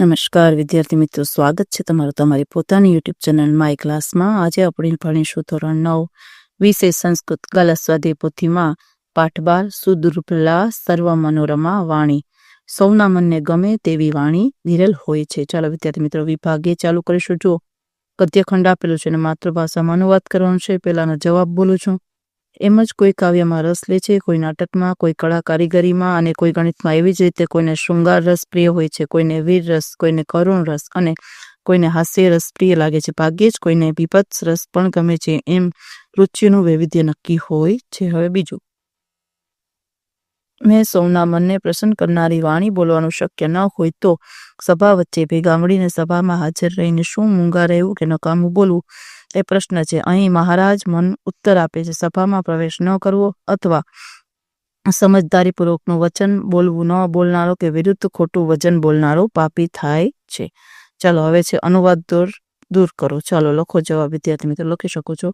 નમસ્કાર વિદ્યાર્થી મિત્રો, સ્વાગત છે તમારું તમારી પોતાની યુટ્યુબ ચેનલ માય ક્લાસમાં। આજે આપણે ભણીશું ધોરણ 9 વિષય સંસ્કૃત ગાલા સ્વાધ્યાય પોથીમાં પાઠ 12 સુદુર્બલા સર્વ મનોરમા વાણી। સૌના મનને ગમે તેવી વાણી વિરલ હોય છે। ચાલો વિદ્યાર્થી મિત્રો વિભાગે ચાલુ કરીશું। જો ગદ્યખંડ આપેલું છે અને માતૃભાષામાં અનુવાદ કરવાનું છે। પહેલાનો જવાબ બોલું છું। એમ જ કોઈ કાવ્યમાં રસ લે છે, કોઈ નાટકમાં, કોઈ કળા કારીગરીમાં અને કોઈ ગણિતમાં। એવી જ રીતે કોઈને શૃંગાર રસ પ્રિય હોય છે, કોઈને વીર રસ, કોઈને કરુણ રસ અને કોઈને હાસ્ય રસ પ્રિય લાગે છે। ભાગ્યે જ કોઈને બીભત્સ રસ પણ ગમે છે। એમ રુચિનું વૈવિધ્ય નક્કી હોય છે। હવે બીજું, મેં સૌના મનને પ્રસન્ન કરનારી વાણી બોલવાનું શક્ય ન હોય તો સભા વચ્ચે ભેગા મળીને સભામાં હાજર રહીને શું મૂંગા રહેવું કે નકામું બોલવું એ પ્રશ્ન છે। અહીં મહારાજ મન ઉત્તર આપે છે, સભામાં પ્રવેશ ન કરવો અથવા સમજદારીપૂર્વકનું વચન બોલવું ન બોલનારો કે વિરુદ્ધ ખોટું વચન બોલનારો પાપી થાય છે। ચાલો હવે છે અનુવાદ દૂર કરો। ચાલો લખો જવાબ વિદ્યાર્થી મિત્રો, લખી શકો છો।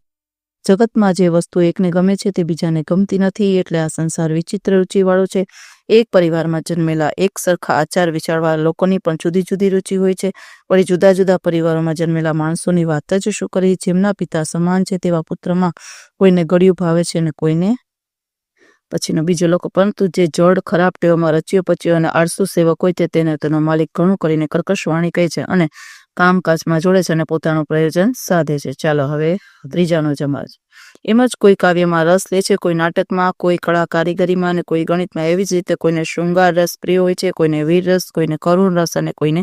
જગતમાં જે વસ્તુ એકને ગમે છે તે બીજાને ગમતી નથી, એટલે આ સંસાર વિચિત્ર રુચિવાળો છે। એક પરિવારમાં જન્મેલા એક સરખા આચાર વિચારવાળા લોકોની પણ જુદી જુદી રુચિ હોય છે। વળી જુદા જુદા પરિવારોમાં જન્મેલા માણસોની વાત જ શું કરી। જેમના પિતા સમાન છે તેવા પુત્રમાં કોઈને ગળ્યું ભાવે છે અને કોઈને પછીનો બીજો લોકો, પરંતુ જે જડ ખરાબ ટેવમાં રચ્યો પચ્યો અને આળસુ સેવક હોય તે તેને તેનો માલિક ઘણું કરીને કર્કશ વાણી કહે છે અને કામકાજમાં જોડે છે અને પોતાનું પ્રયોજન સાધે છે। ચાલો હવે ત્રીજાનો જવાબ। એમ જ કોઈ કાવ્યમાં રસ લે છે, કોઈ નાટકમાં, કોઈ કળા કારીગરીમાં અને કોઈ ગણિતમાં। એવી જ રીતે કોઈને શૃંગાર રસ પ્રિય હોય છે, કોઈને વીર રસ, કોઈને કરુણ રસ અને કોઈને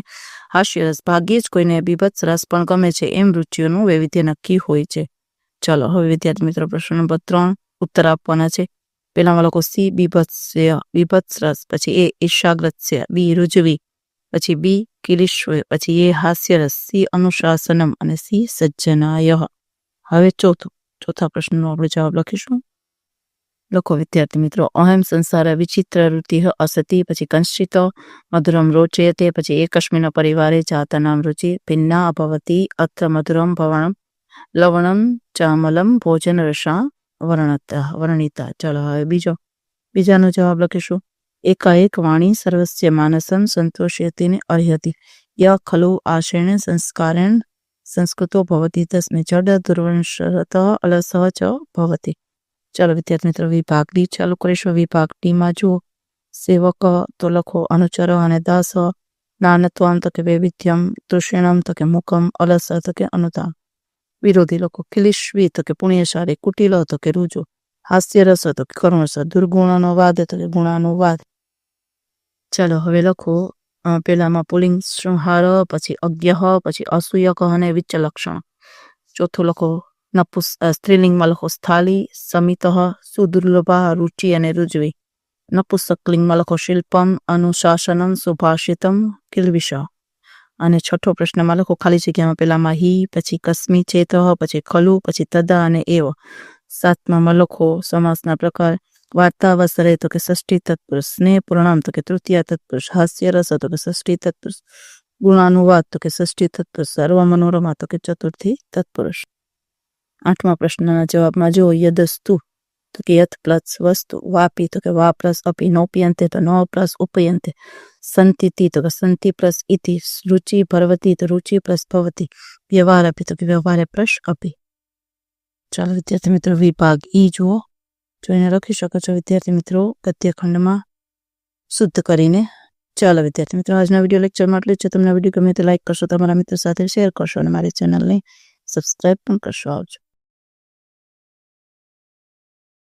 હાસ્ય રસ। ભાગ્યે જ કોઈને બીભત્સ રસ પણ ગમે છે। એમ રુચિઓનું વૈવિધ્ય નક્કી હોય છે। ચાલો હવે વિદ્યાર્થી મિત્રો પ્રશ્ન નંબર 3 ઉત્તર આપવાના છે। પેલામાં લખો સી બીભત્સ્ય બીભત્સ રસ, પછી એ ઈર્ષાગ્રસ્ય, બી રુજવી, પછી બી કિલિશ્વ, પછી એ હાસ્ય રસ, સી અનુશાસનમ અને સી સજ્જનાય। હવે ચોથા પ્રશ્નનો આપણે જવાબ લખીશું। લખો વિદ્યાર્થી મિત્રો, અહમ સંસાર વિચિત્ર રુતિ અસતિ, પછી કંશ્ચિત મધુરમ રોચયતે, પછી એકસ્મિન પરિવારે જાતનામ રુચિ ભિન્ના અભવતી, અત્ર મધુરમ ભવણમ લવણમ ચામલમ ભોજન રસા વર્ણિતા। ચાલો હવે બીજાનો જવાબ લખીશું। એકાએક વાણી સર્વસ્ય માનસમ સંતોષયતિને અર્હતિ, ય ખલુ આશેણ સંસ્કારેણ સંસ્કૃતો ભવતી તસ્મે જડ દુર્વંશરત અલસહ ચ ભવતી। ચાલો વિદ્યાર્થી મિત્રો વિભાગ ડી ચાલુ કરીશું। વિભાગ ડીમાં જુઓ, સેવક તો લખો અનુચર અને દાસ, જ્ઞાનત્વમ તો કે વૈવિધ્યમ, તૃષિણમ તો કે મુકમ, અલસ તો કે અનુતા, વિરોધી લખો કિલિશ્વી તો કે પુણ્યશાળી, કુટિલ તો કે રુજુ, હાસ્ય રસ તો કે કરુણ રસ, દુર્ગુણનો વાદ તો કે ગુણાનુવાદ। ચાલો હવે લખો પેલામાં પુલિંગ સંહાર, પછી અજ્ઞ, પછી અસૂયક અને વિચલક્ષણ। ચોથું લખો સ્ત્રીલિંગમાં લખો સ્થાલી, સમિત, સુદુર્લભા, રુચિ અને રુજવી। નપુંસકલિંગમાં લખો શિલ્પમ, અનુશાસનમ, સુભાષિતમ, કિલ્વિષ। અને છઠ્ઠો પ્રશ્નમાં લખો ખાલી જગ્યામાં પેલામાં હી, પછી કસ્મી ચેત, પછી ખલુ, પછી તદા અને એવ। સાતમામાં લખો સમાસના પ્રકાર। વાર્તાવસરે તો કે ષષ્ઠી તત્પુરુષ, સ્નેહ પૂર્ણામ તો કે તૃતીય તત્પુરુષ, હાસ્ય રસ તો કે ષષ્ઠી તત્પુરુષ, ગુણાનુવાદ તો કે ષષ્ઠી તત્પુરુષ, સર્વ મનોરમા તો કે ચતુર્થી તત્પુરુષ। આઠમા પ્રશ્નના જવાબમાં જો યદસ્તુ તો કે યથ પ્લસ વસ્તુ, વાપી તો કે વા પ્લસ અપી, નોપ્યંતે તો નો પ્લસ ઉપયંતે, સંતિતિ તો કે સંતિ પ્લસ ઇતિ, રુચિ ભરવતી તો રુચિ પ્લસ ભવતી, વ્યવહાર અપી તો કે વ્યવહારે પ્લસ અપી। ચાલો વિદ્યાર્થી મિત્રો વિભાગ ઈ જુઓ, જોઈને લખી શકો છો વિદ્યાર્થી મિત્રો ગદ્યખંડમાં શુદ્ધ કરીને। ચાલો વિદ્યાર્થી મિત્રો આજના વિડીયો લેક્ચરમાં આટલું જ છે। તમને વિડીયો ગમે તો લાઈક કરશો, તમારા મિત્રો સાથે શેર કરશો અને મારી ચેનલને સબસ્ક્રાઈબ પણ કરશો। આવજો।